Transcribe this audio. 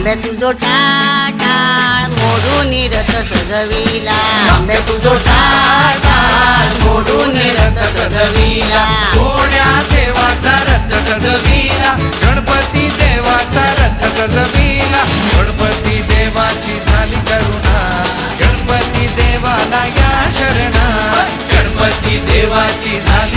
तांब्या तुझो टाळ मोडून रथ सजविला, तांब्या तुझो टाळ मोडून रथ सजविला, कोण्या देवाचा रथ सजविला, गणपती देवाचा रथ सजविला, गणपती देवाची झाली करुणा, गणपती देवाला या शरणा, गणपती देवाची झाली